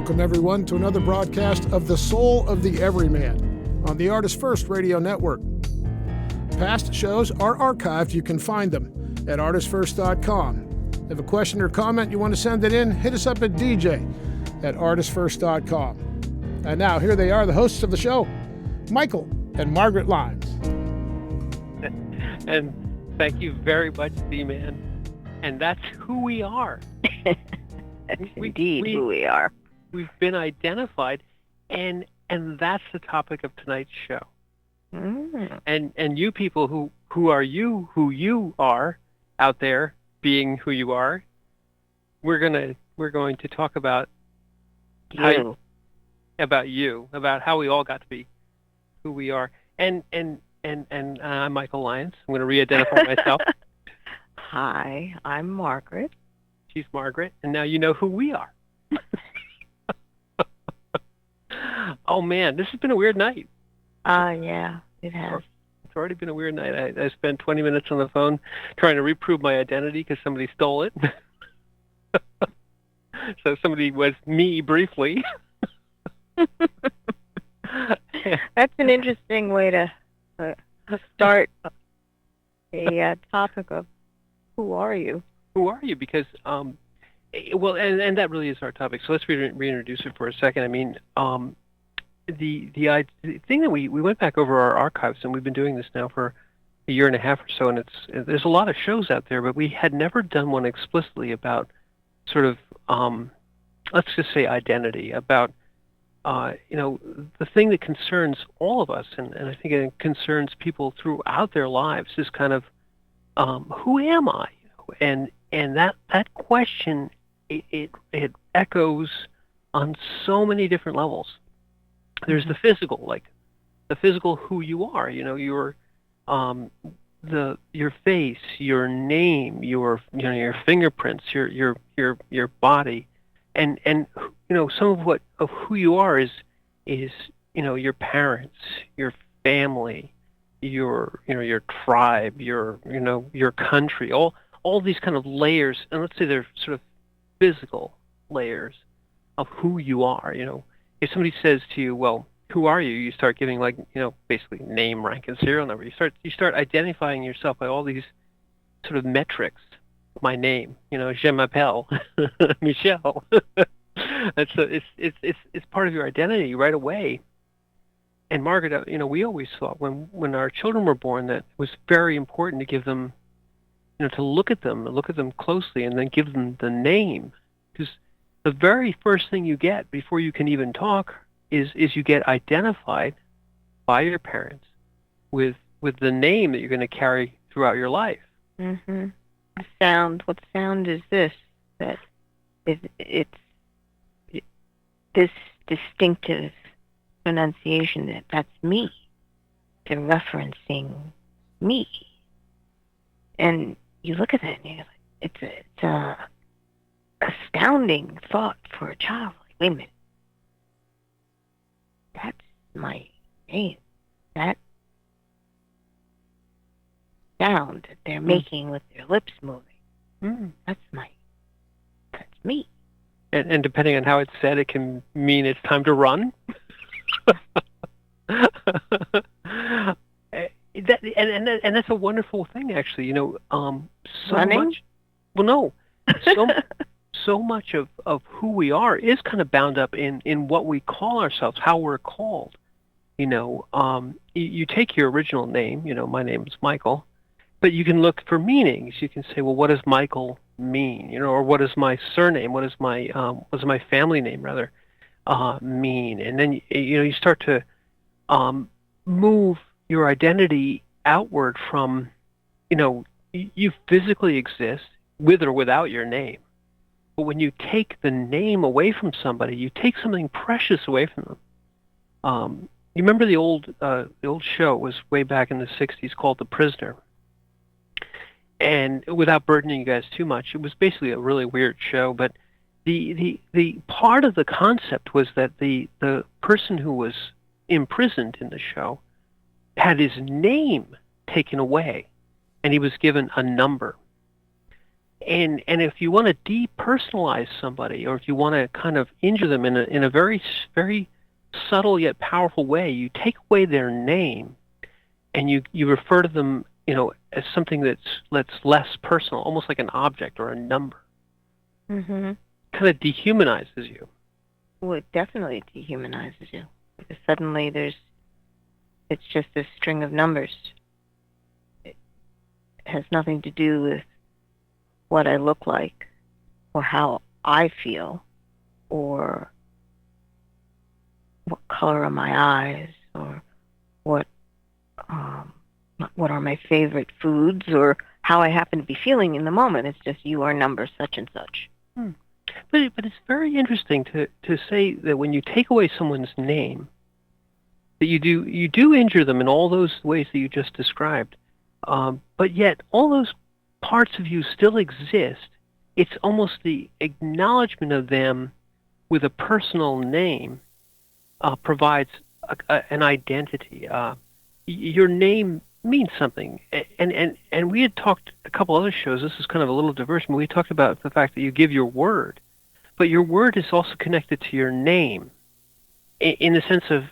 Welcome, everyone, to another broadcast of The Soul of the Everyman on the ArtistFirst Radio Network. Past shows are archived. You can find them at ArtistFirst.com. If you have a question or comment, you want to send it in, hit us up at DJ@ArtistFirst.com. And now, here they are, the hosts of the show, Michael and Margaret Lyons. And thank you very much, Z-Man. And that's who we are. That's indeed who we are. We've been identified, and that's the topic of tonight's show. Mm. And you people who are you are out there being who you are, we're going to talk about You. about how we all got to be who we are. And I'm Michael Lyons. I'm going to re-identify myself. Hi, I'm Margaret. She's Margaret, and now you know who we are. Oh man, this has been a weird night. Yeah, it has. It's already been a weird night. I spent 20 minutes on the phone trying to reprove my identity because somebody stole it. So somebody was me briefly. That's an interesting way to start a topic of who are you? Who are you? Because, and that really is our topic. So let's reintroduce it for a second. I mean, the thing that we went back over our archives, and we've been doing this now for a year and a half or so, and there's a lot of shows out there, but we had never done one explicitly about sort of, let's just say identity, about, the thing that concerns all of us, and I think it concerns people throughout their lives is kind of, who am I? And that question, it echoes on so many different levels. There's the physical, like the physical who you are. Your face, your name, your fingerprints, your body, and some of who you are is your parents, your family, your tribe, your country, all these kind of layers, and let's say they're sort of physical layers of who you are. If somebody says to you, well, who are you? You start giving basically name, rank, and serial number. You start identifying yourself by all these sort of metrics. My name, je m'appelle Michelle. It's part of your identity right away. And Margaret, we always thought when our children were born that it was very important to give them, to look at them closely, and then give them the name, because the very first thing you get before you can even talk is you get identified by your parents with the name that you're going to carry throughout your life. Mm-hmm. What sound is this? That it's this distinctive pronunciation that's me. They're referencing me. And you look at it and you're like, it's a astounding thought for a child. Like, wait a minute. That's my name. That sound that they're making with their lips moving. That's me. And depending on how it's said, it can mean it's time to run. And that's a wonderful thing, actually. Running? So much of who we are is kind of bound up in what we call ourselves, how we're called. You take your original name. My name is Michael, but you can look for meanings. You can say, well, what does Michael mean? Or what is my surname? What is my family name rather mean? And then you start to move your identity outward from, you physically exist with or without your name. But when you take the name away from somebody, you take something precious away from them. You remember the old show, it was way back in the 60s, called The Prisoner. And without burdening you guys too much, it was basically a really weird show, but the part of the concept was that the person who was imprisoned in the show had his name taken away, and he was given a number. And if you want to depersonalize somebody, or if you want to kind of injure them in a very subtle yet powerful way, you take away their name and you refer to them, as something that's less personal, almost like an object or a number. Mm-hmm. Kind of dehumanizes you. Well, it definitely dehumanizes you, because suddenly it's just a string of numbers. It has nothing to do with what I look like, or how I feel, or what color are my eyes, or what are my favorite foods, or how I happen to be feeling in the moment. It's just, you are number such and such. Hmm. But it's very interesting to say that when you take away someone's name, that you do injure them in all those ways that you just described, but yet all those parts of you still exist. It's almost the acknowledgement of them with a personal name provides an identity. Your name means something, and we had talked a couple other shows. This is kind of a little diversion, but we talked about the fact that you give your word, but your word is also connected to your name, in the sense of,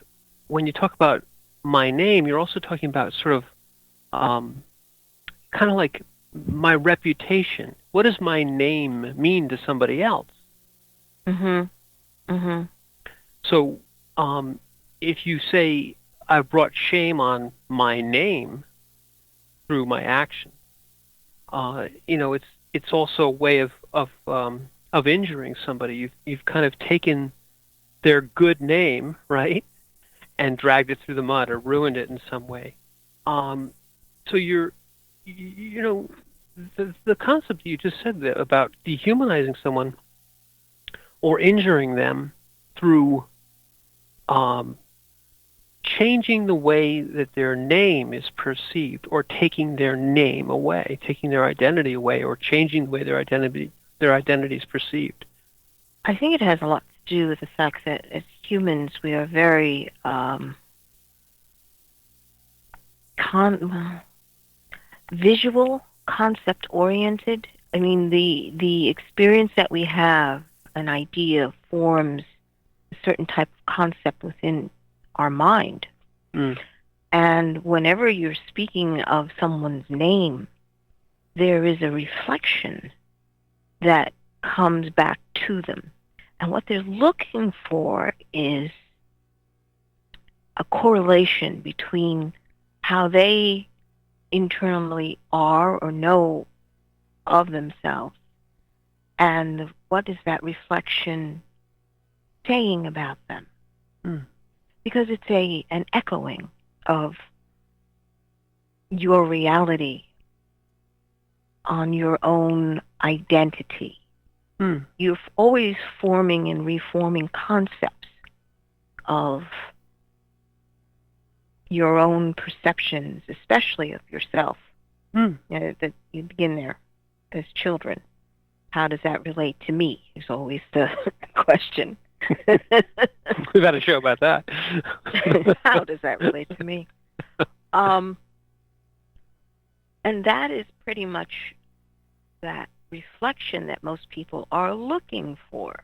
when you talk about my name, you're also talking about sort of kind of like my reputation. What does my name mean to somebody else? Mm-hmm. Mm-hmm. So if you say, I've brought shame on my name through my action, it's also a way of injuring somebody. You've kind of taken their good name, right, and dragged it through the mud or ruined it in some way. So the concept you just said there about dehumanizing someone or injuring them through changing the way that their name is perceived, or taking their name away, taking their identity away, or changing the way their identity is perceived. I think it has a lot to do with the fact that as humans we are very visual, concept oriented. I mean, the experience that we have, an idea forms a certain type of concept within our mind. Mm. And whenever you're speaking of someone's name, there is a reflection that comes back to them. And what they're looking for is a correlation between how they internally are or know of themselves, and what is that reflection saying about them. Mm. Because it's an echoing of your reality on your own identity. Mm. You're always forming and reforming concepts of your own perceptions, especially of yourself. Mm. That you begin there as children. How does that relate to me? Is always the question. We've had a show about that. How does that relate to me? And that is pretty much that reflection that most people are looking for.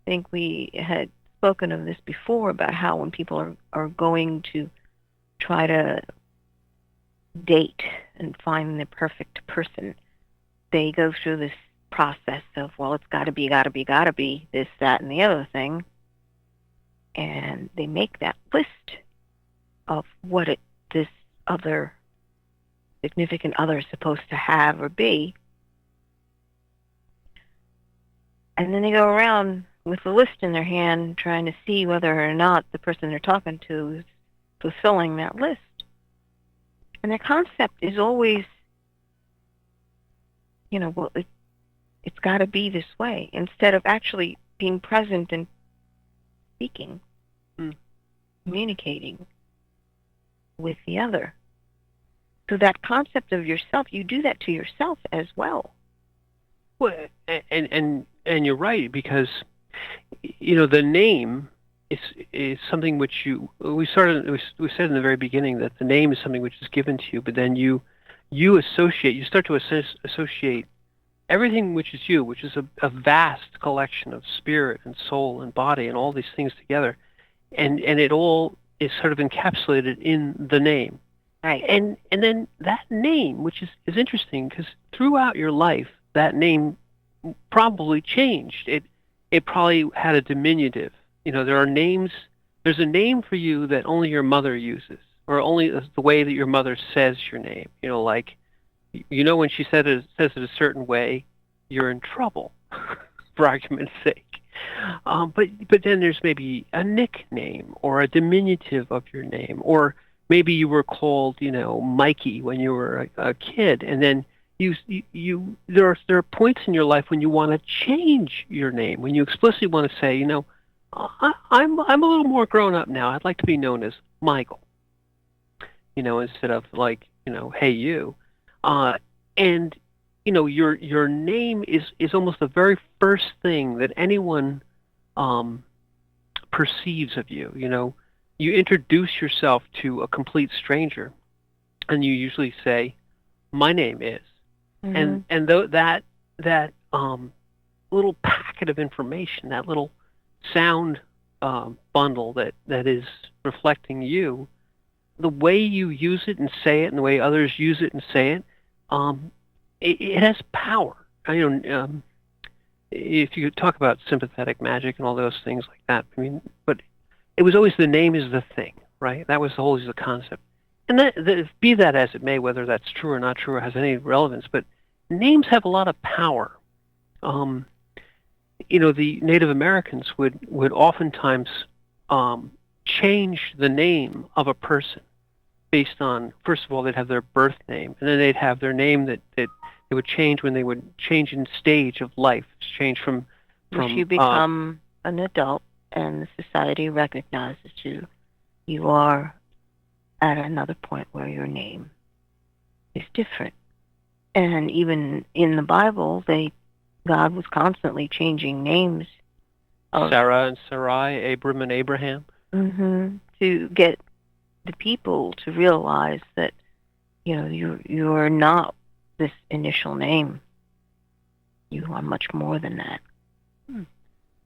I think we had spoken of this before, about how when people are going to try to date and find the perfect person, they go through this process of, well, it's gotta be this, that, and the other thing. And they make that list of what this other significant other is supposed to have or be. And then they go around with the list in their hand trying to see whether or not the person they're talking to is fulfilling that list. And their concept is always, well, it's got to be this way, instead of actually being present and speaking, communicating with the other. So that concept of yourself, you do that to yourself as well. Well, and you're right, because the name is something which we said in the very beginning that the name is something which is given to you, but then you start to associate everything which is you, which is a vast collection of spirit and soul and body and all these things together, and it all is sort of encapsulated in the name. Right. And then that name, which is interesting, because throughout your life, that name probably changed. It probably had a diminutive. There are names. There's a name for you that only your mother uses, or only the way that your mother says your name. Like, when she says it a certain way, you're in trouble, for argument's sake. But then there's maybe a nickname or a diminutive of your name, or maybe you were called, Mikey when you were a kid, and then there are points in your life when you want to change your name, when you explicitly want to say, I'm a little more grown up now. I'd like to be known as Michael, instead of like, hey you, and your name is almost the very first thing that anyone perceives of you. You introduce yourself to a complete stranger, and you usually say, "My name is," and that little packet of information, that little sound bundle that is reflecting you, the way you use it and say it, and the way others use it and say it, it has power. If you talk about sympathetic magic and all those things like that, but it was always the name is the thing, right? That was always the concept. And be that as it may, whether that's true or not true or has any relevance, but names have a lot of power. The Native Americans would oftentimes change the name of a person based on, first of all, they'd have their birth name, and then they'd have their name that they would change when they would change in stage of life, change from If you become an adult and the society recognizes you, you are at another point where your name is different. And even in the Bible, God was constantly changing names of Sarah and Sarai, Abram and Abraham, to get the people to realize that you are not this initial name. You are much more than that.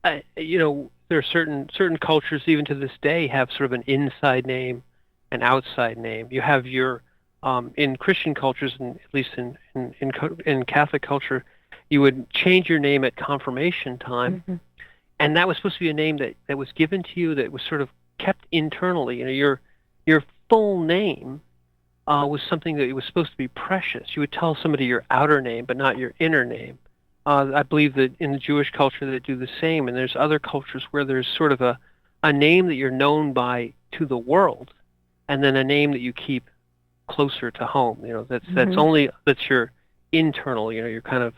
There are certain cultures even to this day have sort of an inside name, an outside name. You have your in Christian cultures, and at least in Catholic culture, you would change your name at confirmation time, and that was supposed to be a name that was given to you, that was sort of kept internally. Your full name was something that was supposed to be precious. You would tell somebody your outer name, but not your inner name. I believe that in the Jewish culture they do the same, and there's other cultures where there's sort of a name that you're known by to the world, and then a name that you keep closer to home. That's your internal. You're kind of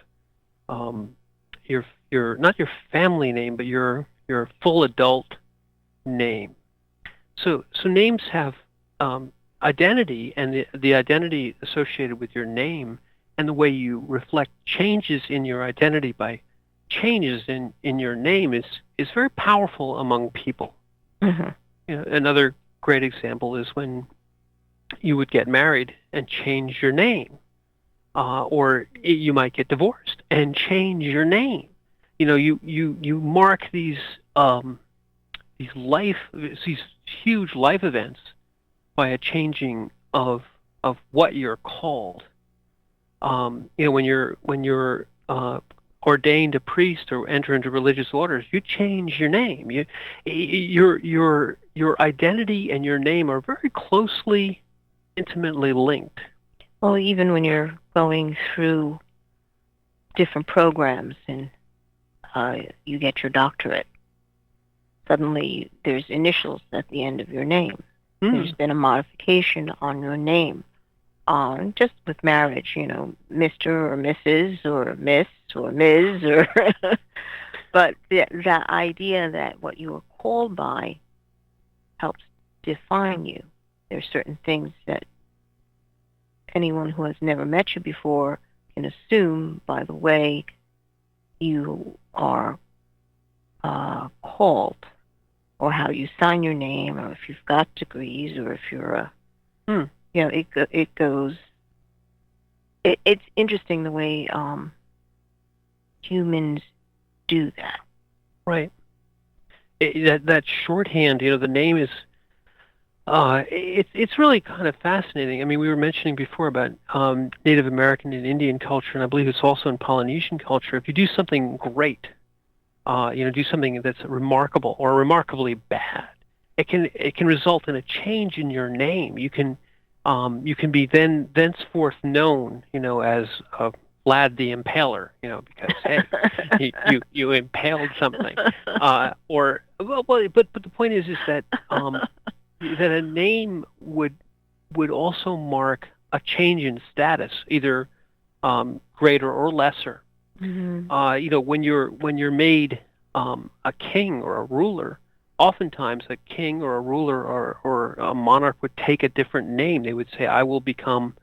your not your family name, but your full adult name. So names have identity, and the identity associated with your name and the way you reflect changes in your identity by changes in your name is very powerful among people. Another great example is when you would get married and change your name, or you might get divorced and change your name. You mark these huge life events by a changing of what you're called. When you're ordained a priest or enter into religious orders, you change your name. Your identity and your name are very closely, intimately linked. Well, even when you're going through different programs and you get your doctorate, suddenly there's initials at the end of your name. There's been a modification on your name. Just with marriage, Mr. or Mrs. or Miss or Ms. or but the idea that what you are called by helps define you. There's certain things that anyone who has never met you before can assume by the way you are called, or how you sign your name, or if you've got degrees, or if you're a it goes. It's interesting the way humans do that. Right. That shorthand, the name is, it's really kind of fascinating. I mean, we were mentioning before about Native American and Indian culture, and I believe it's also in Polynesian culture. If you do something great, do something that's remarkable or remarkably bad, it can result in a change in your name. You can be thenceforth known, as Vlad the Impaler, because hey, you impaled something, but the point is that that a name would also mark a change in status, either greater or lesser. Mm-hmm. When you're made a king or a ruler, oftentimes a king or a ruler or a monarch would take a different name. They would say, "I will become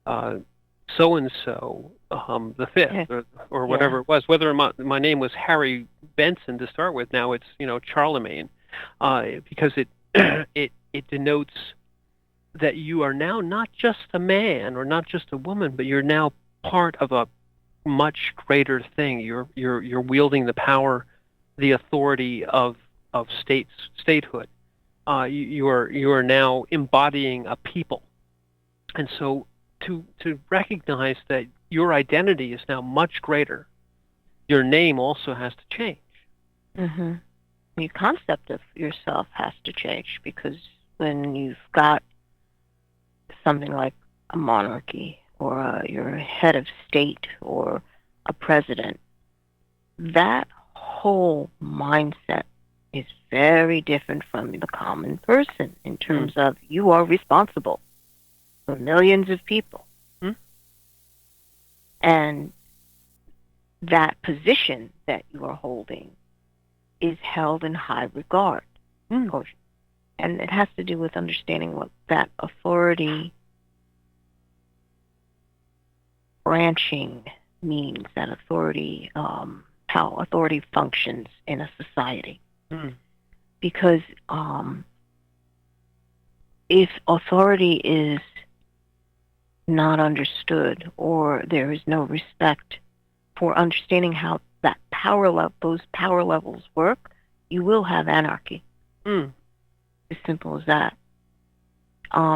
so and so the fifth," or whatever it was. Whether my name was Harry Benson to start with, now it's Charlemagne, because it it denotes that you are now not just a man or not just a woman, but you're now part of a much greater thing. You're wielding the power, the authority of statehood. You are now embodying a people, and so to recognize that your identity is now much greater, your name also has to change. Mm-hmm. The concept of yourself has to change, because when you've got something like a monarchy or you're a head of state or a president, that whole mindset is very different from the common person in terms of you are responsible for millions of people. And that position that you are holding is held in high regard. And it has to do with understanding what that authority branching means, that authority, how authority functions in a society. Because if authority is not understood, or there is no respect for understanding how that those power levels work, you will have anarchy. As simple as that.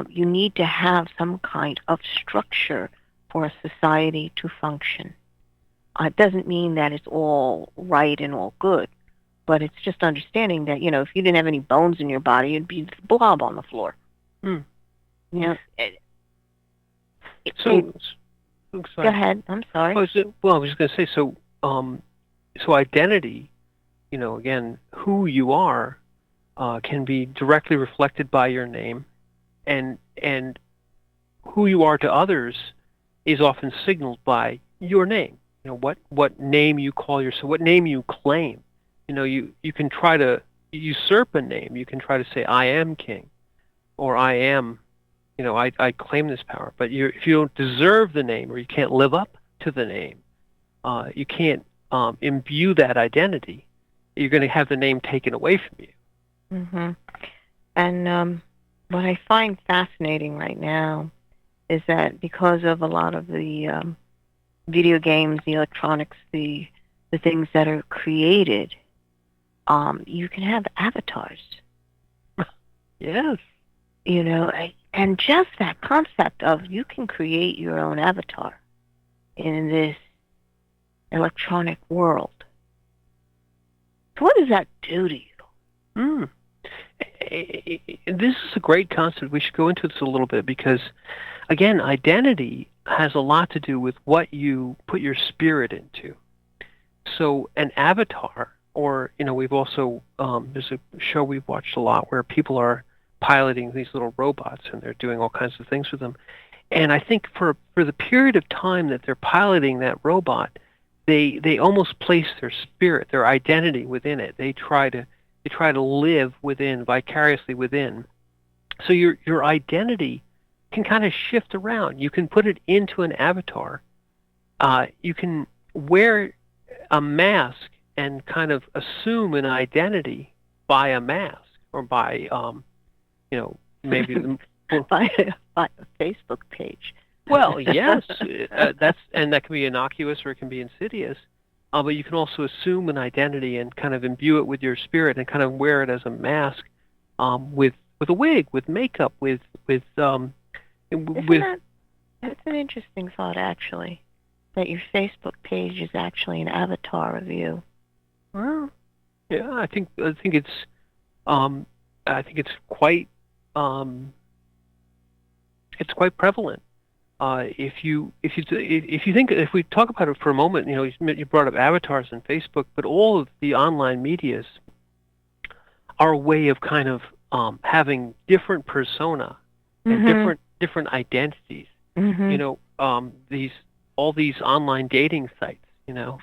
You need to have some kind of structure for a society to function. It doesn't mean that it's all right and all good, but it's just understanding that, if you didn't have any bones in your body, it'd be a blob on the floor. Go ahead. I'm sorry. I was just going to say, so identity, again, who you are, can be directly reflected by your name, and who you are to others is often signaled by your name. What name you call yourself, what name you claim. You can try to usurp a name. You can try to say, "I am king," or "I am." I claim this power. But if you don't deserve the name, or you can't live up to the name, you can't imbue that identity. You're going to have the name taken away from you. Mm-hmm. And what I find fascinating right now is that because of a lot of the video games, the electronics, the things that are created, you can have avatars. Yes. And just that concept of you can create your own avatar in this electronic world. So what does that do to you? This is a great concept. We should go into this a little bit because, again, identity has a lot to do with what you put your spirit into. So an avatar, or, we've also, there's a show we've watched a lot where people are piloting these little robots and they're doing all kinds of things with them. And I think for the period of time that they're piloting that robot, they almost place their spirit, their identity within it. They try to live vicariously within. So your identity can kind of shift around. You can put it into an avatar. You can wear a mask and kind of assume an identity by a mask, or by maybe by a Facebook page. Well, yes, that can be innocuous or it can be insidious. but you can also assume an identity and kind of imbue it with your spirit and kind of wear it as a mask, with a wig, with makeup, with That's an interesting thought, actually, that your Facebook page is actually an avatar of you. Well, yeah, I think quite it's quite prevalent. If we talk about it for a moment, you brought up avatars and Facebook, but all of the online medias are a way of kind of having different persona and different identities. All these online dating sites, where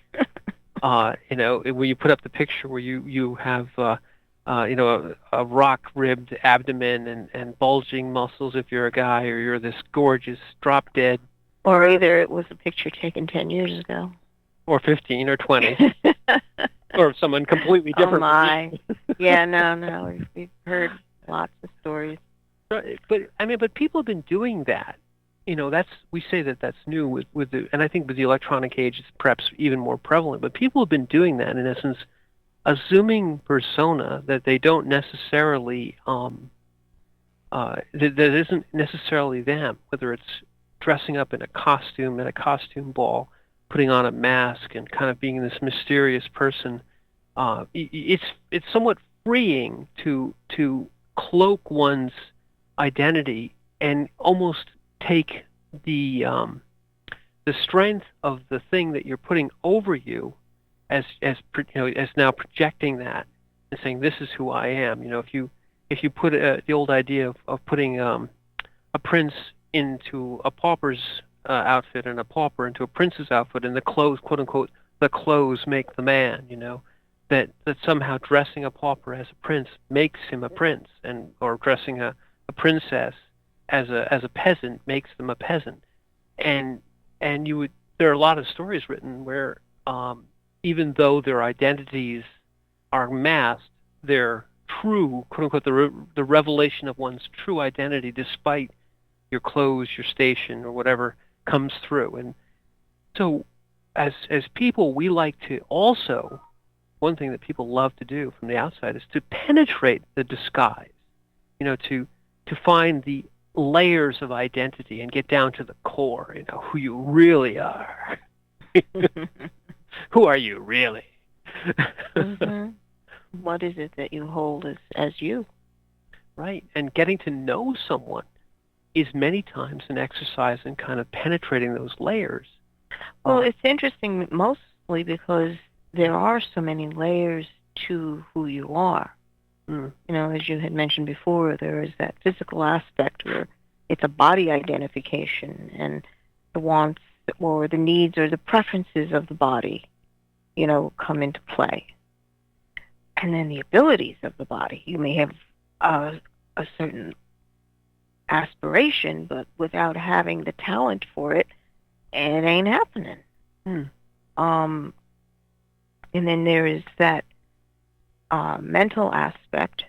you put up the picture where you have a rock-ribbed abdomen and bulging muscles if you're a guy, or you're this gorgeous drop-dead. Or either it was a picture taken 10 years ago. Or 15 or 20. Or someone completely different. Oh, my. Yeah, no. We've heard lots of stories. But people have been doing that. We say that's new and I think with the electronic age it's perhaps even more prevalent, but people have been doing that, in essence, assuming persona that they don't necessarily that isn't necessarily them, whether it's dressing up in a costume at a costume ball, putting on a mask, and kind of being this mysterious person. It's somewhat freeing to cloak one's identity and almost take the strength of the thing that you're putting over you as now projecting that and saying, this is who I am. If you put the old idea of putting a prince into a pauper's outfit and a pauper into a prince's outfit, and the clothes, quote unquote, the clothes make the man, that somehow dressing a pauper as a prince makes him a prince, or dressing a princess as a peasant makes them a peasant. And there are a lot of stories written where even though their identities are masked, their true, quote unquote, the revelation of one's true identity, despite your clothes, your station, or whatever, comes through. And so as people, we like to also, one thing that people love to do from the outside is to penetrate the disguise, to find the layers of identity and get down to the core, who you really are. Who are you really? What is it that you hold as you? Right. And getting to know someone is many times an exercise in kind of penetrating those layers. Well, it's interesting mostly because there are so many layers to who you are. As you had mentioned before, there is that physical aspect where it's a body identification, and the wants or the needs or the preferences of the body, come into play. And then the abilities of the body. You may have a certain aspiration, but without having the talent for it, it ain't happening. And then there is that mental aspect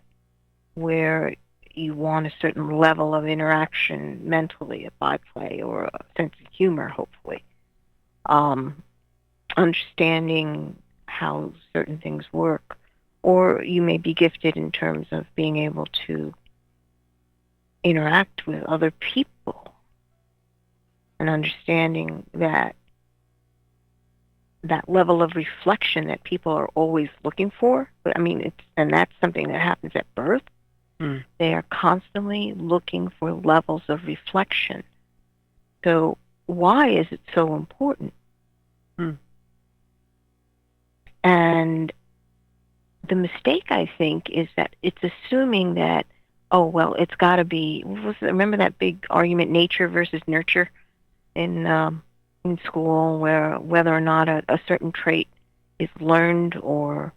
where you want a certain level of interaction mentally, a byplay or a sense of humor, hopefully. Understanding how certain things work. Or you may be gifted in terms of being able to interact with other people and understanding that level of reflection that people are always looking for. But and that's something that happens at birth. They are constantly looking for levels of reflection. So why is it so important? And the mistake, I think, is that it's assuming that, it's got to be. Remember that big argument, nature versus nurture, in school, where whether or not a certain trait is learned or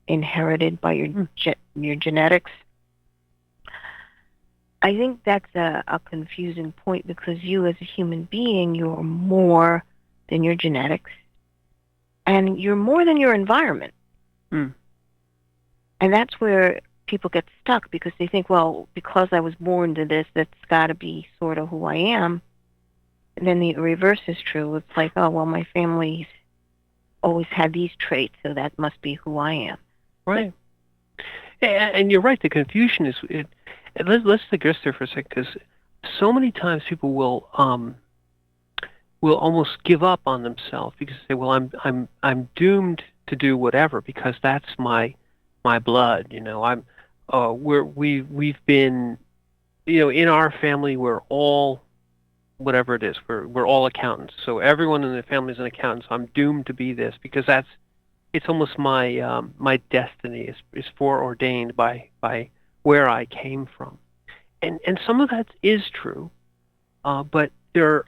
inherited by your genetics. I think that's a confusing point, because you as a human being, you're more than your genetics, and you're more than your environment. And that's where people get stuck, because they think, well, because I was born to this, that's got to be sort of who I am. And then the reverse is true. It's like, oh, well, my family's always had these traits, so that must be who I am. Right. And you're right. The confusion is. Let's digress there for a second, because so many times people will almost give up on themselves because they say, "Well, I'm doomed to do whatever because that's my blood." We've been, in our family we're all whatever it is. We're all accountants. So everyone in the family is an accountant. So I'm doomed to be this because it's almost my destiny is foreordained by where I came from, and some of that is true, but there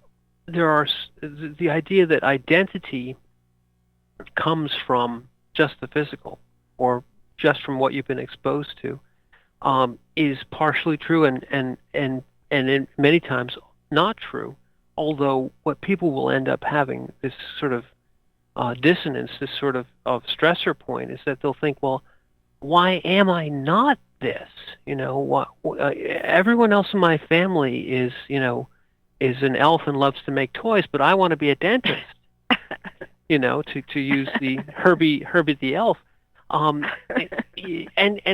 are the idea that identity comes from just the physical or just from what you've been exposed to is partially true and in many times not true. Although what people will end up having, this sort of dissonance, this sort of stressor point, is that they'll think, well, why am I not this? Everyone else in my family is an elf and loves to make toys, but I want to be a dentist. To use the Herbie the elf. And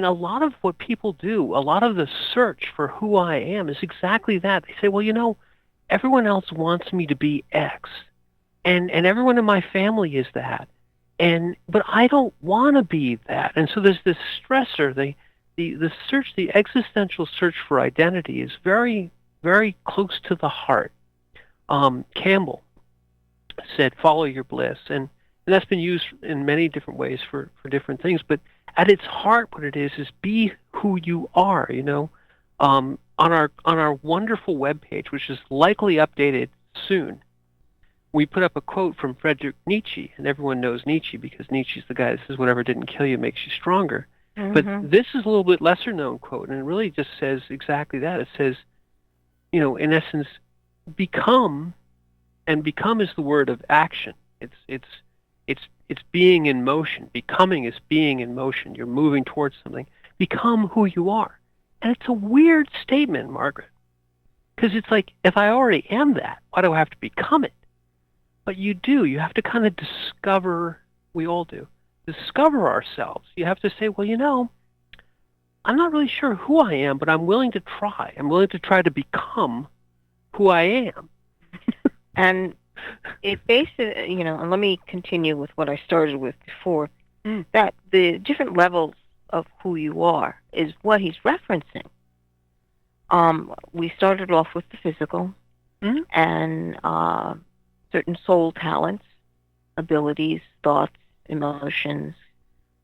a lot of what people do, a lot of the search for who I am is exactly that. They say, well, everyone else wants me to be X, and everyone in my family is that, but I don't want to be that. And so there's this stressor. The search, the existential search for identity, is very, very close to the heart. Campbell said, "Follow your bliss," and that's been used in many different ways for different things. But at its heart, what it is be who you are. On our wonderful webpage, which is likely updated soon, we put up a quote from Friedrich Nietzsche, and everyone knows Nietzsche because Nietzsche's the guy that says whatever didn't kill you makes you stronger. Mm-hmm. But this is a little bit lesser known quote, and it really just says exactly that. It says, in essence, become, and become is the word of action. It's being in motion. Becoming is being in motion. You're moving towards something. Become who you are. And it's a weird statement, Margaret, because it's like, if I already am that, why do I have to become it? But you do. You have to kind of discover, we all do, discover ourselves. You have to say, well, I'm not really sure who I am, but I'm willing to try. I'm willing to try to become who I am. And it bases, and let me continue with what I started with before, that the different levels of who you are is what he's referencing. We started off with the physical and certain soul talents, abilities, thoughts, emotions,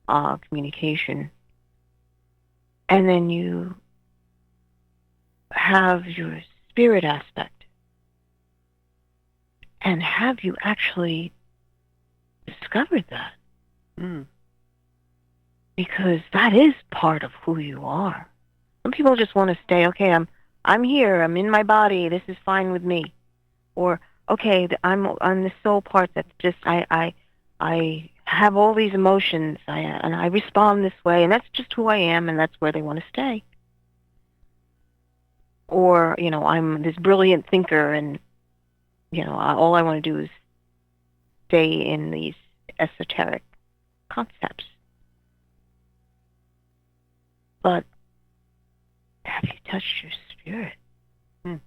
communication. And then you have your spirit aspect. And have you actually discovered that? Because that is part of who you are. Some people just want to stay, okay, I'm here, I'm in my body, this is fine with me. Or, okay, I'm the soul part that's just, I have all these emotions, and I respond this way, and that's just who I am, and that's where they want to stay. Or, I'm this brilliant thinker, and all I want to do is stay in these esoteric concepts. But have you touched your spirit?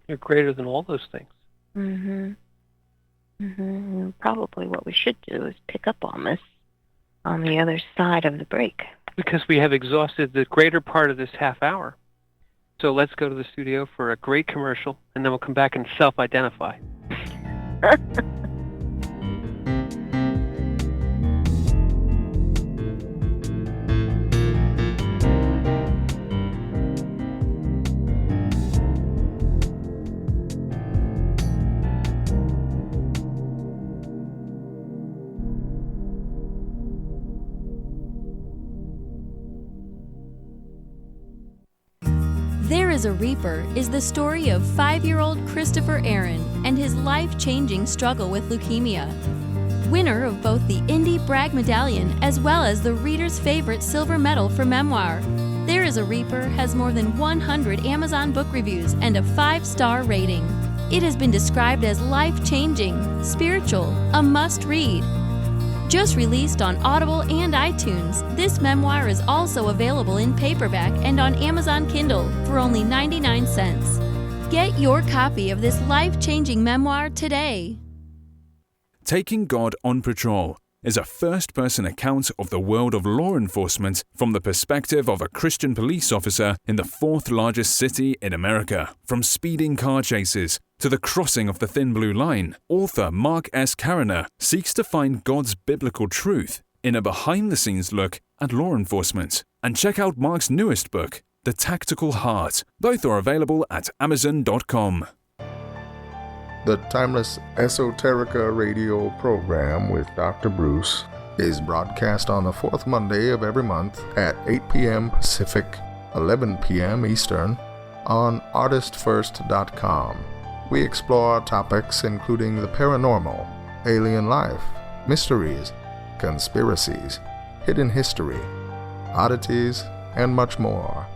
You're greater than all those things. Probably what we should do is pick up on this on the other side of the break. Because we have exhausted the greater part of this half hour. So let's go to the studio for a great commercial, and then we'll come back and self-identify. There is a Reaper is the story of 5-year-old Christopher Aaron and his life-changing struggle with leukemia. Winner of both the Indy Bragg Medallion as well as the reader's favorite silver medal for memoir, There is a Reaper has more than 100 Amazon book reviews and a 5-star rating. It has been described as life-changing, spiritual, a must-read. Just released on Audible and iTunes, this memoir is also available in paperback and on Amazon Kindle for only 99 cents. Get your copy of this life-changing memoir today. Taking God on Patrol is a first-person account of the world of law enforcement from the perspective of a Christian police officer in the fourth largest city in America. From speeding car chases to the crossing of the thin blue line, author Mark S. Cariner seeks to find God's biblical truth in a behind-the-scenes look at law enforcement. And check out Mark's newest book, The Tactical Heart. Both are available at Amazon.com. The Timeless Esoterica radio program with Dr. Bruce is broadcast on the fourth Monday of every month at 8 p.m. Pacific, 11 p.m. Eastern on ArtistFirst.com. We explore topics including the paranormal, alien life, mysteries, conspiracies, hidden history, oddities, and much more.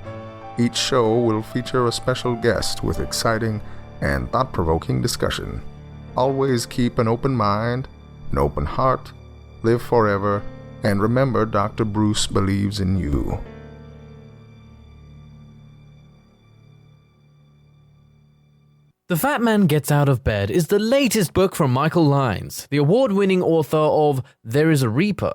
Each show will feature a special guest with exciting and thought-provoking discussion. Always keep an open mind, an open heart, live forever, and remember Dr. Bruce believes in you. The Fat Man Gets Out of Bed is the latest book from Michael Lyons, the award-winning author of There is a Reaper.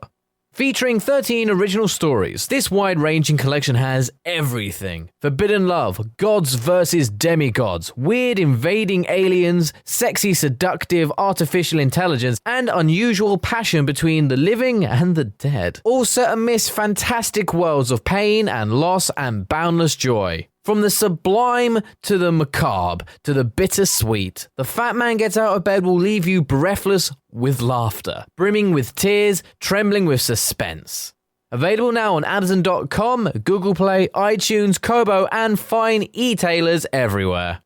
Featuring 13 original stories, this wide-ranging collection has everything. Forbidden love, gods versus demigods, weird invading aliens, sexy seductive artificial intelligence, and unusual passion between the living and the dead. All set amidst fantastic worlds of pain and loss and boundless joy. From the sublime to the macabre to the bittersweet, The Fat Man Gets Out of Bed will leave you breathless with laughter, brimming with tears, trembling with suspense. Available now on Amazon.com, Google Play, iTunes, Kobo, and fine e-tailers everywhere.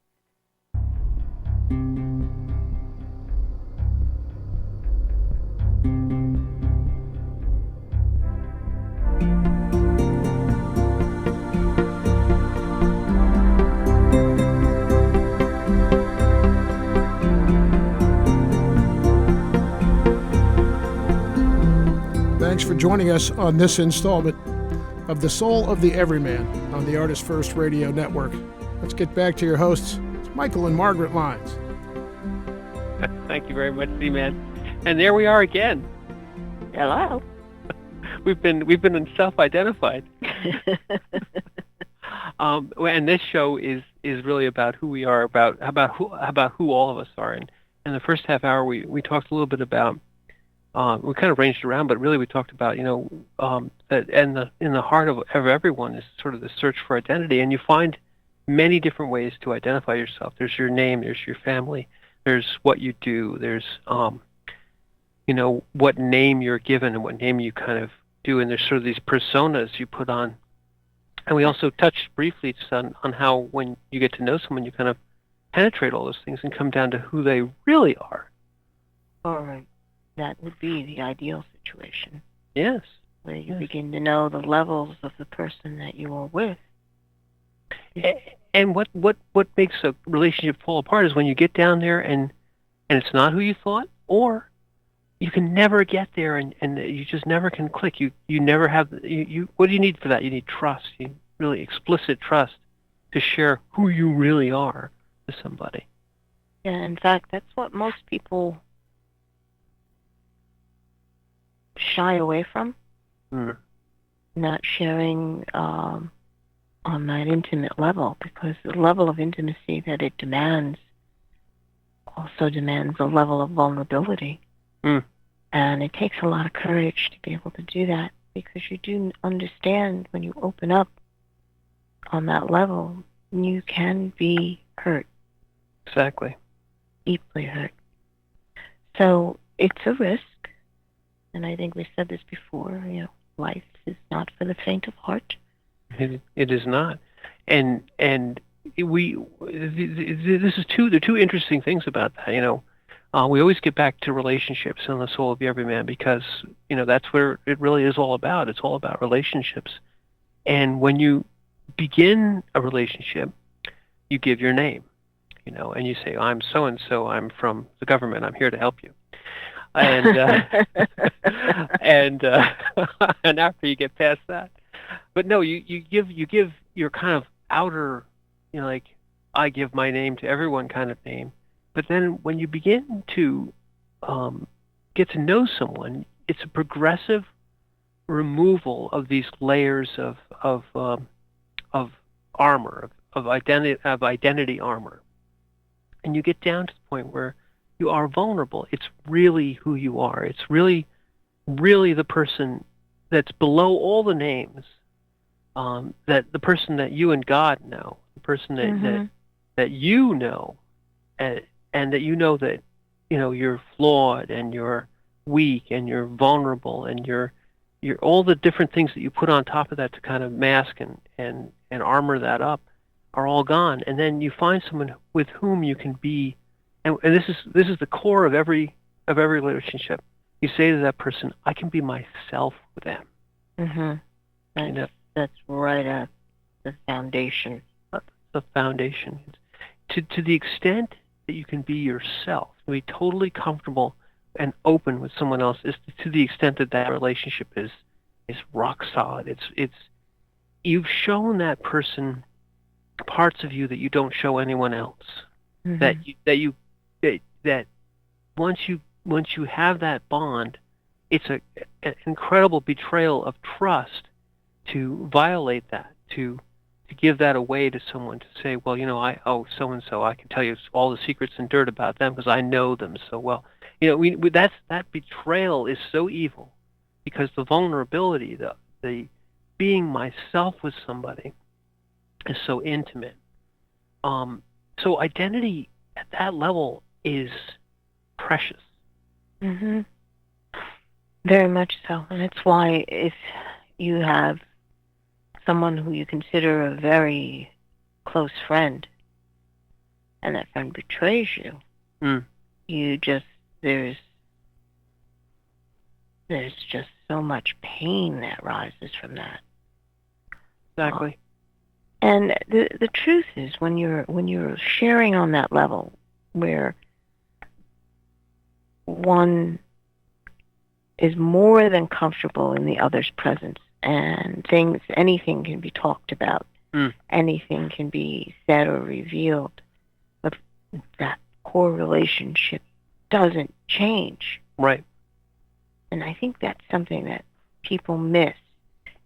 Thanks for joining us on this installment of The Soul of the Everyman on the ArtistFirst Radio Network. Let's get back to your hosts, Michael and Margaret Lyons. Thank you very much, Z-Man. And there we are again. Hello. We've been self-identified. And this show is really about who we are, about who all of us are. And in the first half hour, we talked a little bit about. We kind of ranged around, but really we talked about, that in the heart of everyone is sort of the search for identity, and you find many different ways to identify yourself. There's your name, there's your family, there's what you do, there's what name you're given and what name you kind of do, and there's sort of these personas you put on. And we also touched briefly just on how when you get to know someone, you kind of penetrate all those things and come down to who they really are. All right. That would be the ideal situation. Yes. Where you begin to know the levels of the person that you are with. And what makes a relationship fall apart is when you get down there and it's not who you thought, or you can never get there and you just never can click. You never have you. What do you need for that? You need trust. You need really explicit trust to share who you really are to somebody. Yeah, in fact, that's what most people shy away from, not sharing on that intimate level, because the level of intimacy that it demands also demands a level of vulnerability. And it takes a lot of courage to be able to do that, because you do understand when you open up on that level, you can be hurt. Exactly. Deeply hurt. So it's a risk. And I think we said this before, life is not for the faint of heart. It is not. And there are two interesting things about that, We always get back to relationships and the soul of the everyman because, that's where it really is all about. It's all about relationships. And when you begin a relationship, you give your name, and you say, I'm so-and-so, I'm from the government, I'm here to help you. and and and after you get past that, but no, you give your kind of outer, like I give my name to everyone kind of name, but then when you begin to get to know someone, it's a progressive removal of these layers of armor, of identity armor, and you get down to the point where you are vulnerable. It's really who you are. It's really the person that's below all the names. That the person that you and God know, the person that you know, and that you know that you're flawed and you're weak and you're vulnerable and you're all the different things that you put on top of that to kind of mask and armor that up are all gone, and then you find someone with whom you can be, and this is the core of every relationship. You say to that person, I can be myself with them. That's right at the foundation. The foundation. To the extent that you can be yourself, be totally comfortable and open with someone else, is to the extent that relationship is rock solid. It's you've shown that person parts of you that you don't show anyone else. That once you have that bond, it's an incredible betrayal of trust to violate that, to give that away to someone, to say, well, so and so, I can tell you all the secrets and dirt about them because I know them so well. That betrayal is so evil, because the vulnerability, the being myself with somebody, is so intimate. So identity at that level is precious. Very much so, and it's why if you have someone who you consider a very close friend, and that friend betrays you, there's just so much pain that rises from that. Exactly. And the truth is, when you're sharing on that level, where one is more than comfortable in the other's presence, and anything can be talked about, anything can be said or revealed, but that core relationship doesn't change. Right. And I think that's something that people miss,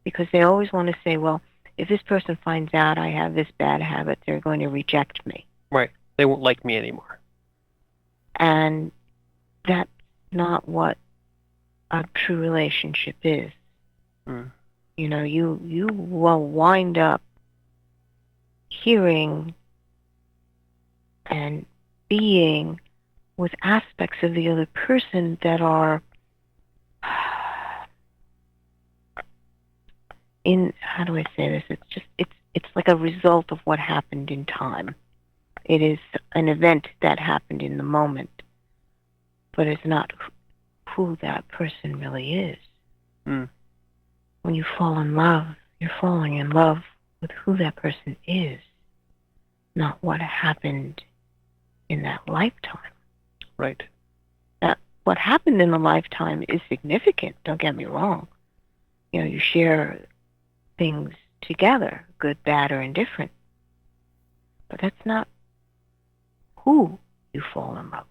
because they always want to say, well, if this person finds out I have this bad habit, they're going to reject me. Right. They won't like me anymore. And that's not what a true relationship is. You will wind up hearing and being with aspects of the other person that are how do I say this? It's like a result of what happened in time. It is an event that happened in the moment, but it's not who that person really is. When you fall in love, you're falling in love with who that person is, not what happened in that lifetime. Right. Now, what happened in the lifetime is significant, don't get me wrong. You share things together, good, bad, or indifferent. But that's not who you fall in love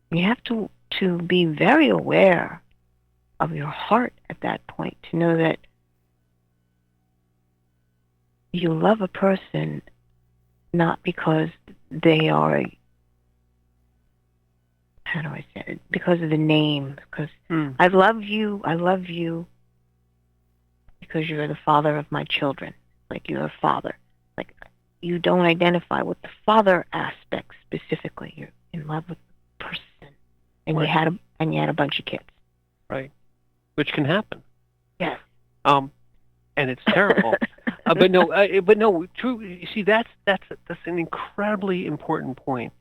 with. You have to be very aware of your heart at that point, to know that you love a person not because they are, how do I say it, because of the name, because I love you because you're the father of my children, like you're a father. Like, you don't identify with the father aspect specifically. You're in love with the person, and right. you had a bunch of kids. Right. Which can happen. Yes. And it's terrible. But no. True. You see, that's an incredibly important point.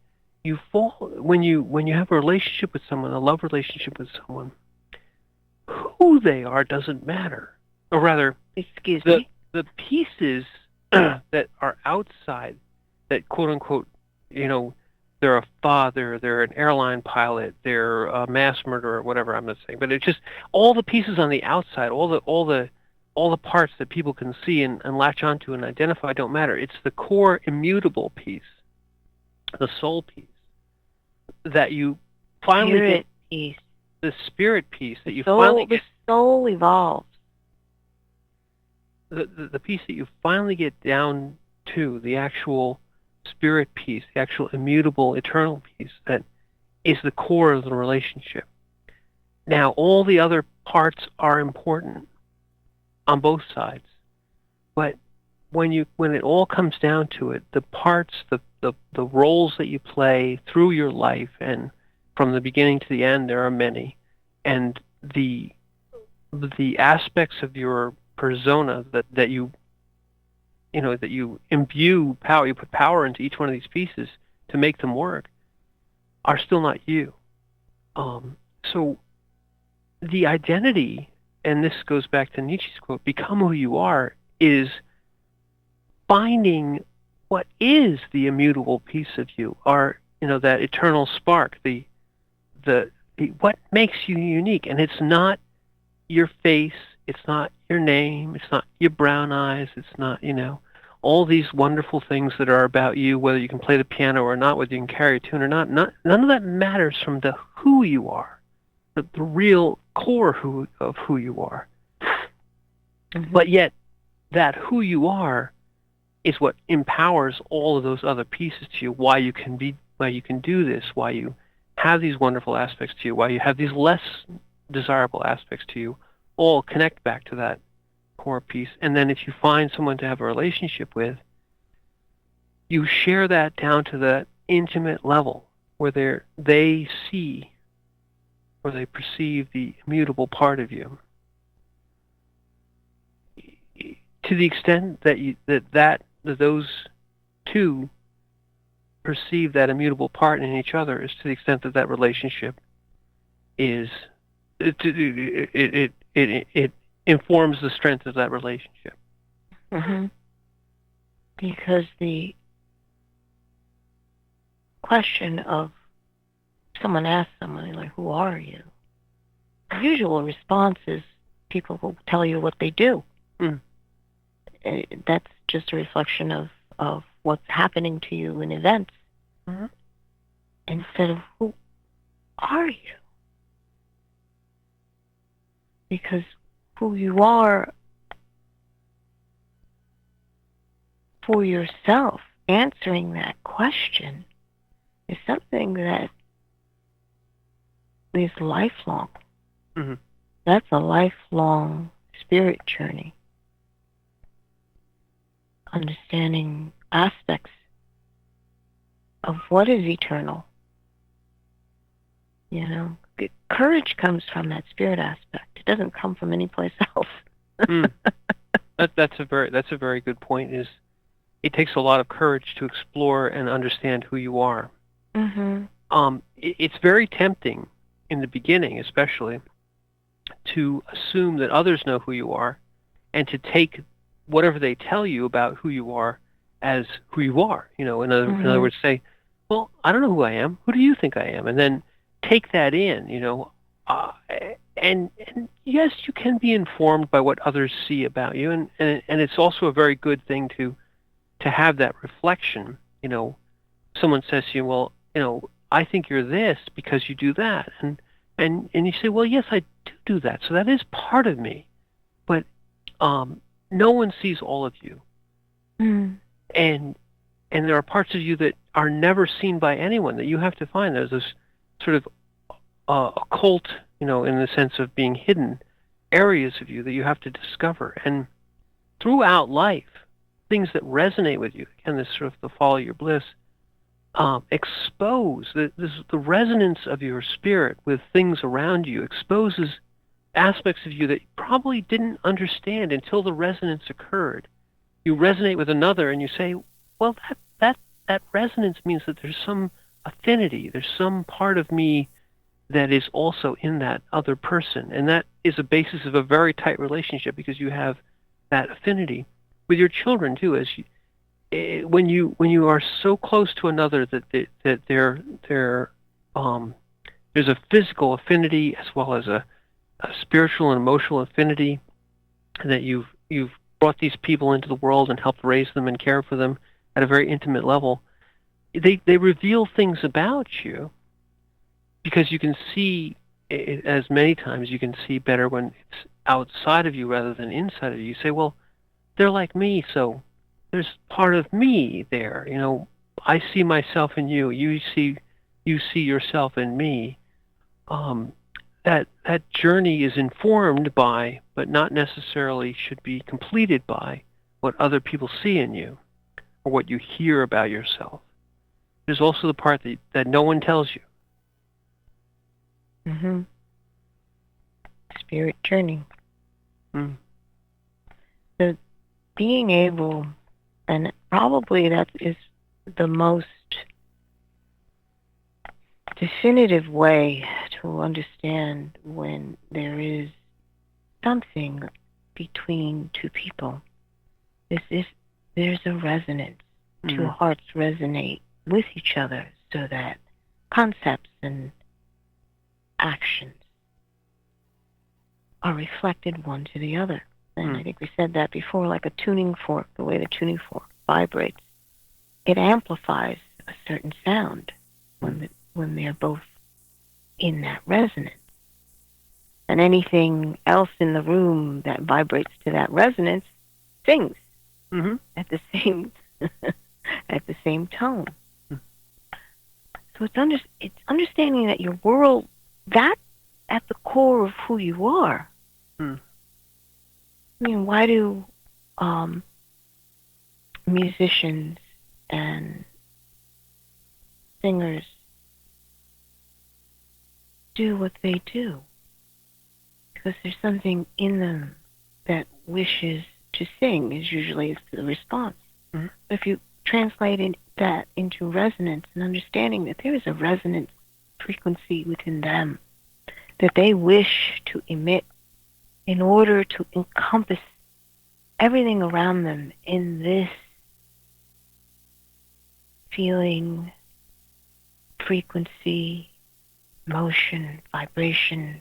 You fall when you have a relationship with someone, a love relationship with someone. Who they are doesn't matter, or rather, excuse me, the pieces that are outside, that quote unquote, they're a father, they're an airline pilot, they're a mass murderer, whatever I'm not saying. But it's just all the pieces on the outside, all the parts that people can see and latch onto and identify don't matter. It's the core immutable piece, the soul piece, that you finally Spirit get, piece. the spirit piece that you Soul, finally the get, soul evolves. the piece that you finally get down to, the actual spirit piece, the actual immutable, eternal piece that is the core of the relationship. Now, all the other parts are important on both sides, but when it all comes down to it, the parts, the roles that you play through your life, and from the beginning to the end, there are many, and the aspects of your persona that you imbue power, you put power into each one of these pieces to make them work, are still not you. So the identity, and this goes back to Nietzsche's quote, "Become who you are," is finding what is the immutable piece of you, or that eternal spark, the what makes you unique. And it's not your face, it's not your name, it's not your brown eyes, it's not all these wonderful things that are about you, whether you can play the piano or not, whether you can carry a tune or not. None of that matters from the who you are, the real core of who you are. Mm-hmm. But yet, that who you are is what empowers all of those other pieces to you. Why you can do this, why you have these wonderful aspects to you, why you have these less desirable aspects to you, all connect back to that core piece. And then if you find someone to have a relationship with, you share that down to that intimate level where they see or they perceive the immutable part of you. To the extent that those two perceive that immutable part in each other is to the extent that relationship is it informs the strength of that relationship. Mm-hmm. Because the question of someone asks somebody, like, who are you? The usual response is people will tell you what they do. Mm. That's just a reflection of what's happening to you in events. Mm-hmm. Instead of who are you? Because who you are for yourself, answering that question is something that is lifelong. Mm-hmm. That's a lifelong spirit journey. Understanding aspects of what is eternal. Courage comes from that spirit aspect. It doesn't come from any place else. That's a very good point. Is it takes a lot of courage to explore and understand who you are. Mm-hmm. It's very tempting in the beginning, especially, to assume that others know who you are, and to take whatever they tell you about who you are as who you are. In other words, say, "Well, I don't know who I am. Who do you think I am?" And then take that in. And yes, you can be informed by what others see about you, and it's also a very good thing to have that reflection. Someone says to you, "Well, I think you're this because you do that," and you say, "Well, yes, I do that, so that is part of me," but no one sees all of you, and there are parts of you that are never seen by anyone that you have to find. There's this sort of occult, in the sense of being hidden areas of you that you have to discover. And throughout life, things that resonate with you, again, this sort of the follow your bliss, expose the resonance of your spirit with things around you, exposes aspects of you that you probably didn't understand until the resonance occurred. You resonate with another and you say, well, that resonance means that there's some affinity, there's some part of me that is also in that other person. And that is a basis of a very tight relationship, because you have that affinity with your children too. As when you are so close to another that there's a physical affinity as well as a spiritual and emotional affinity, that you've brought these people into the world and helped raise them and care for them at a very intimate level. They reveal things about you, because you can see it, as many times you can see better when it's outside of you rather than inside of you. You say, well, they're like me, so there's part of me there. I see myself in you. You see yourself in me. That journey is informed by, but not necessarily should be completed by, what other people see in you or what you hear about yourself. There's also the part that no one tells you. Mm-hmm. Spirit journey. Mm. So being able, and probably that is the most definitive way to understand when there is something between two people. There's a resonance. Two hearts resonate with each other, so that concepts and actions are reflected one to the other. And I think we said that before, like a tuning fork, the way the tuning fork vibrates, it amplifies a certain sound when they're both in that resonance. And anything else in the room that vibrates to that resonance sings at the same at the same tone. So it's understanding that your world, that at the core of who you are. I mean, why do musicians and singers do what they do? Because there's something in them that wishes to sing, is usually the response. But if you translate that into resonance and understanding that there is a resonance frequency within them that they wish to emit in order to encompass everything around them in this feeling, frequency, motion, vibration,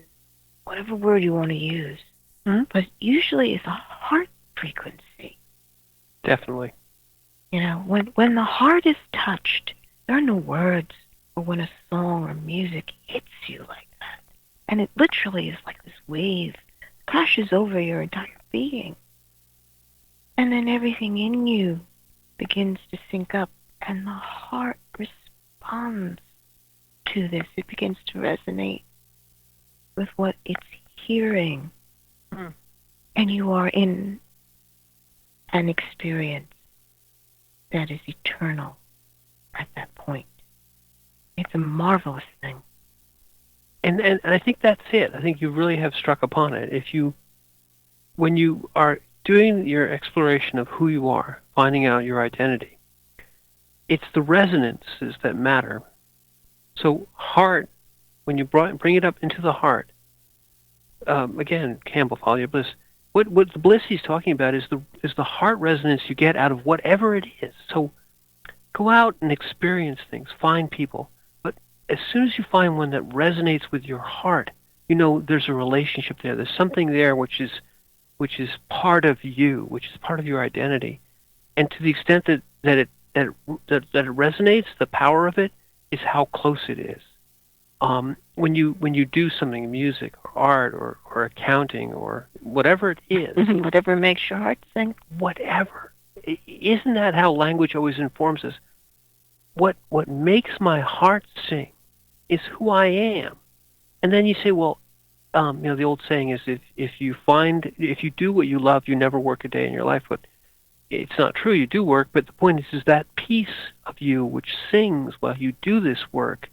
whatever word you want to use. But usually it's a heart frequency. Definitely. When the heart is touched, there are no words, or when a song or music hits you like that. And it literally is like this wave, crashes over your entire being. And then everything in you begins to sync up, and the heart responds to this. It begins to resonate with what it's hearing. And you are in an experience that is eternal at that point. It's a marvelous thing. And I think that's it. I think you really have struck upon it. When you are doing your exploration of who you are, finding out your identity, it's the resonances that matter. So heart, when you bring it up into the heart, again, Campbell, follow your bliss. What the bliss he's talking about is the heart resonance you get out of whatever it is. So go out and experience things, find people. But as soon as you find one that resonates with your heart, there's a relationship there. There's something there which is part of you, which is part of your identity. And to the extent that it resonates, the power of it is how close it is. When you do something, music or art or accounting or whatever it is, whatever makes your heart sing, whatever, isn't that how language always informs us? What makes my heart sing is who I am. And then you say, well, the old saying is if you do what you love, you never work a day in your life. But it's not true. You do work, but the point is that piece of you which sings while you do this work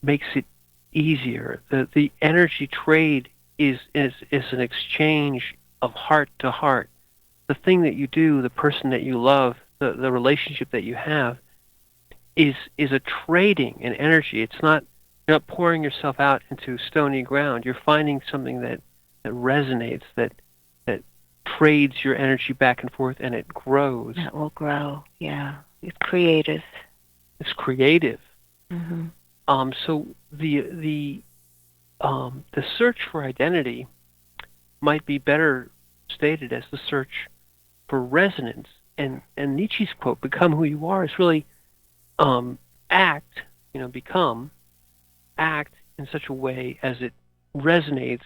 makes it easier. The energy trade is an exchange of heart to heart. The thing that you do, the person that you love, the relationship that you have is a trading in energy. It's not, you're not pouring yourself out into stony ground. You're finding something that resonates, that trades your energy back and forth, and it grows. That will grow. Yeah, it's creative. It's creative. Mm-hmm. So the search for identity might be better stated as the search for resonance. And Nietzsche's quote, "Become who you are," is really act, act in such a way as it resonates,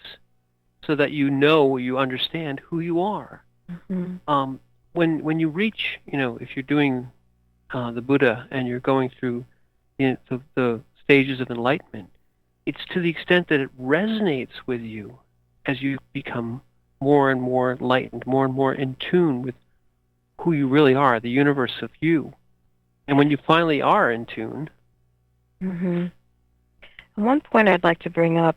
so that you understand who you are. Mm-hmm. When you reach, if you're doing the Buddha and you're going through the stages of enlightenment, it's to the extent that it resonates with you as you become more and more enlightened, more and more in tune with who you really are, the universe of you. And when you finally are in tune... Mm-hmm. One point I'd like to bring up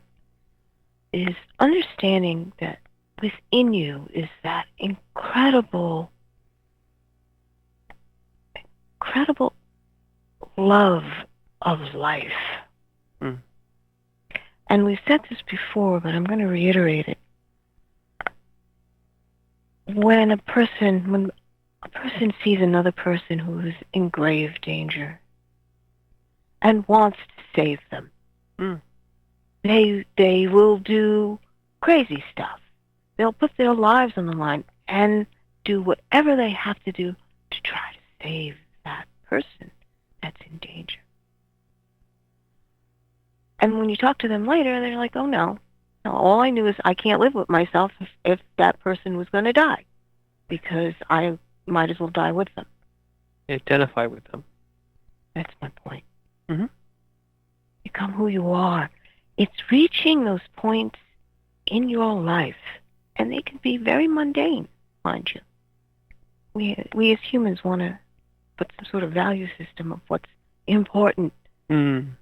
is understanding that within you is that incredible love of life. Mm. And we've said this before, but I'm going to reiterate it. When a person sees another person who is in grave danger and wants to save them, they will do crazy stuff. They'll put their lives on the line and do whatever they have to do to try to save that person that's in danger. And when you talk to them later, they're like, "Oh no, all I knew is I can't live with myself if that person was going to die, because I might as well die with them." Identify with them. That's my point. Mm-hmm. Become who you are. It's reaching those points in your life, and they can be very mundane, mind you. We as humans want to put some sort of value system of what's important. Mm.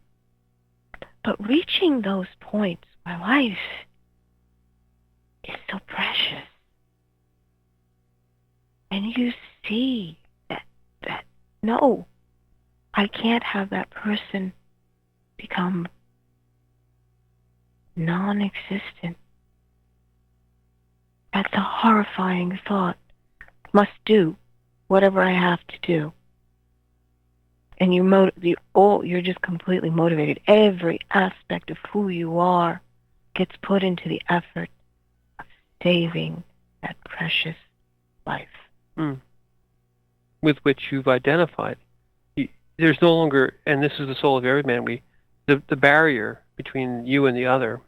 But reaching those points where life is so precious, and you see that no, I can't have that person become non-existent. That's a horrifying thought. Must do whatever I have to do. And you're just completely motivated. Every aspect of who you are gets put into the effort of saving that precious life. Mm. With which you've identified. There's no longer, and this is the soul of Everyman, the barrier between you and the other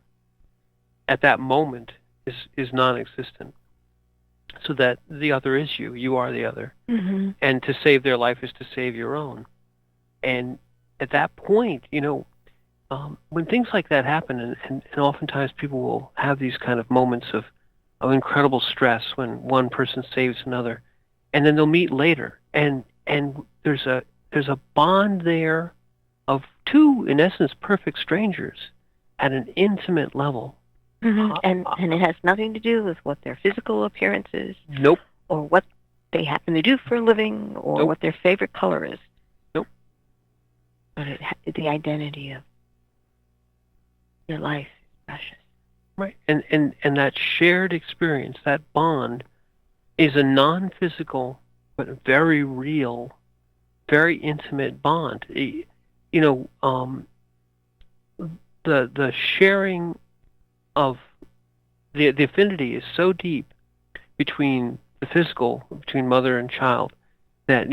at that moment is non-existent. So that the other is you. You are the other. Mm-hmm. And to save their life is to save your own. And at that point, when things like that happen, and oftentimes people will have these kind of moments of incredible stress when one person saves another, and then they'll meet later, and there's a bond there of two, in essence, perfect strangers at an intimate level. Mm-hmm. And it has nothing to do with what their physical appearance is. Nope. Or what they happen to do for a living, or Nope. what their favorite color is. Nope. But the identity of your life is precious. Right. And that shared experience, that bond, is a non-physical but very real, very intimate bond. The sharing of the affinity is so deep between the physical, between mother and child, that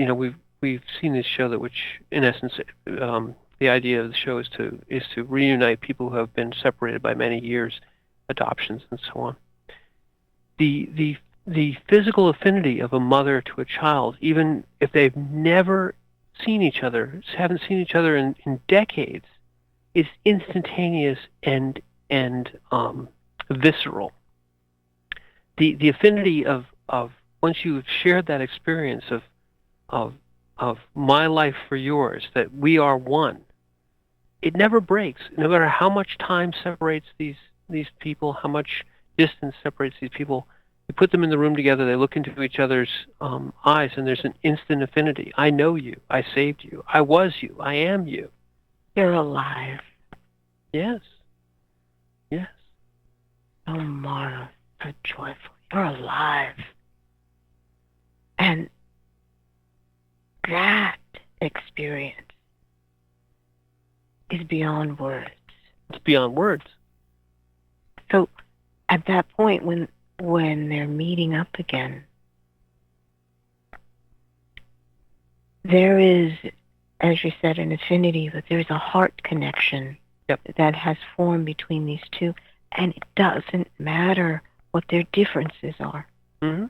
we've seen this show, that which in essence the idea of the show is to reunite people who have been separated by many years, adoptions and so on. The physical affinity of a mother to a child, even if they've never seen each other, haven't seen each other in decades, is instantaneous and visceral. The affinity of once you've shared that experience of my life for yours, that we are one, it never breaks. No matter how much time separates these people, how much distance separates these people, you put them in the room together, they look into each other's eyes, and there's an instant affinity. I know you. I saved you. I was you. I am you. You're alive. Yes. Yes. Oh, Mara, so joyful. You're alive. And that experience is beyond words. It's beyond words. So at that point, when they're meeting up again, there is, as you said, an affinity, but there's a heart connection that has formed between these two, and it doesn't matter what their differences are. Mm-hmm.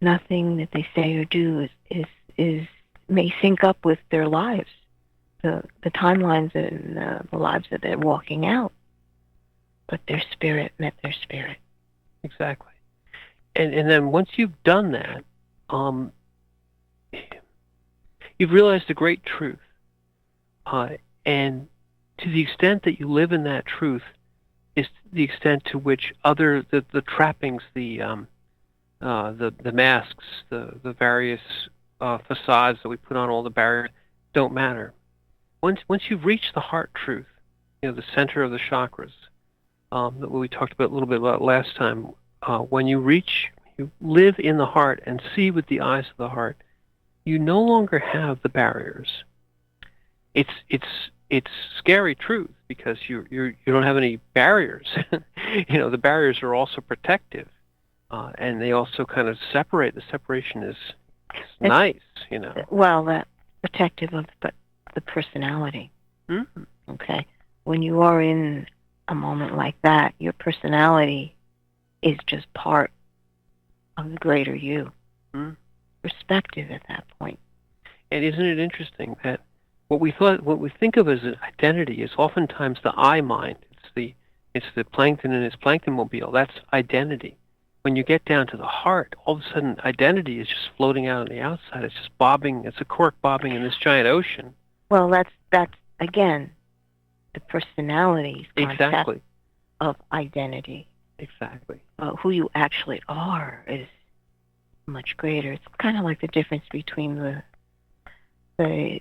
Nothing that they say or do is may sync up with their lives, the timelines and the lives that they're walking out, but their spirit met their spirit. Exactly. And then once you've done that, you've realized a great truth. And to the extent that you live in that truth is the extent to which the trappings, the masks, the various facades that we put on all the barriers don't matter. Once you've reached the heart truth, the center of the chakras, that we talked about a little bit about last time, when you live in the heart and see with the eyes of the heart, you no longer have the barriers. It's scary truth because you don't have any barriers. The barriers are also protective, and they also kind of separate. The separation is nice. Well, that protective of the personality. Mm-hmm. Okay, when you are in a moment like that, your personality is just part of the greater you. Mm-hmm. Perspective at that point. And isn't it interesting that what we think of as an identity is oftentimes the I mind. It's the plankton and its planktonmobile. That's identity. When you get down to the heart, all of a sudden identity is just floating out on the outside. It's just bobbing. It's a cork bobbing in this giant ocean. Well, that's again the personality concept of identity. Exactly. Who you actually are is much greater. It's kind of like the difference between the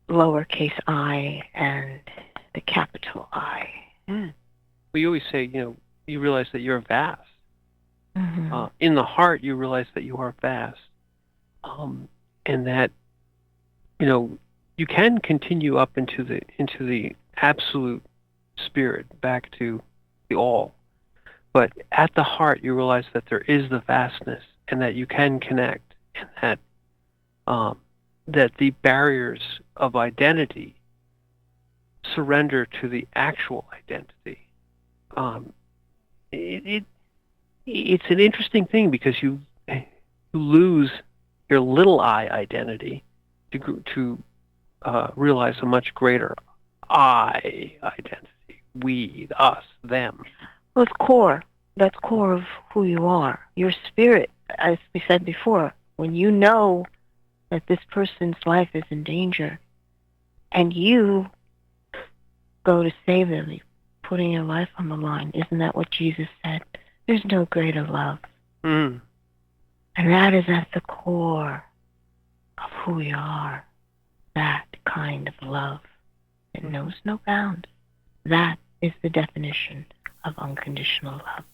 lowercase I and the capital I. Mm. We always say, you realize that you're vast. Mm-hmm. In the heart, you realize that you are vast, and that you can continue up into the absolute spirit, back to the all. But at the heart, you realize that there is the vastness, and that you can connect, and that the barriers of identity surrender to the actual identity. It's an interesting thing because you lose your little I identity to realize a much greater I identity. We, us, them. Well, it's core. That's core of who you are. Your spirit, as we said before, when you know that this person's life is in danger and you go to save them, putting your life on the line. Isn't that what Jesus said? There's no greater love. Mm. And that is at the core of who we are. That kind of love that knows no bounds. That is the definition of unconditional love.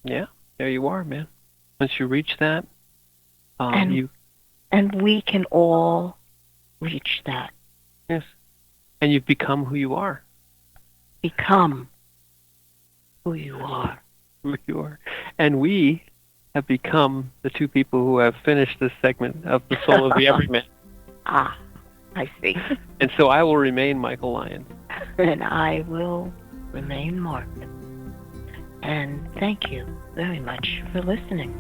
Yeah, there you are, man. Once you reach that, and we can all reach that. Yes. And you've become who you are. Become who you are. Who you are. And we have become the two people who have finished this segment of The Soul of the Everyman. Ah, I see. And so I will remain Michael Lyon. And I will remain Mark. And thank you very much for listening.